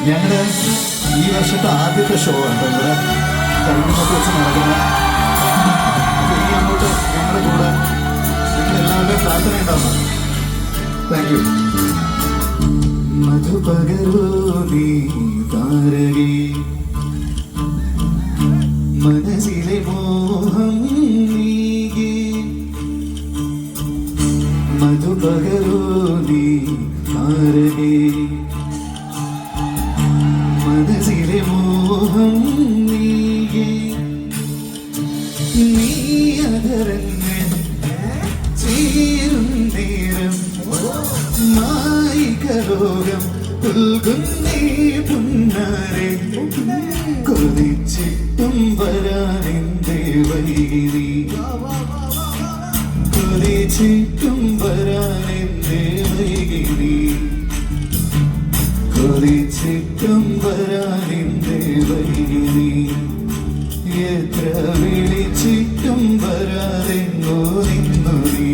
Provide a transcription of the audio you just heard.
ഞങ്ങളുടെ ഈ വർഷത്തെ ആദ്യത്തെ ഷോ ആണ് ഇവിടെ കഴിഞ്ഞൊക്കെ വെച്ച് നടക്കുന്നത്. ഇനി അങ്ങോട്ട് ഞങ്ങളുടെ കൂടെ നിങ്ങളെല്ലാവരുടെയും പ്രാർത്ഥന ഉണ്ടാവണം. Thank you. മധുപകരൂ നീ താരകി മനസ്സിലെ മോഹം നീകി മധുപകരൂ നീ താരകി മനസ്സിലെ മോഹം നീകി നീ അതരങ്ങൾ ചേരും നേരം മായികലോകം പുൽകുന്നേ പുന്നാരെ കൊതിച്ചിട്ടും വരാനെന്തേ വൈകി കൊതിച്ചിട്ടും വരാനെന്തേ വൈകി കൊതിച്ചിട്ടും വരാനെന്തേ വൈകി എത്ര വിളിച്ചിട്ടും വരാതെങ്ങോ നിന്നു നീ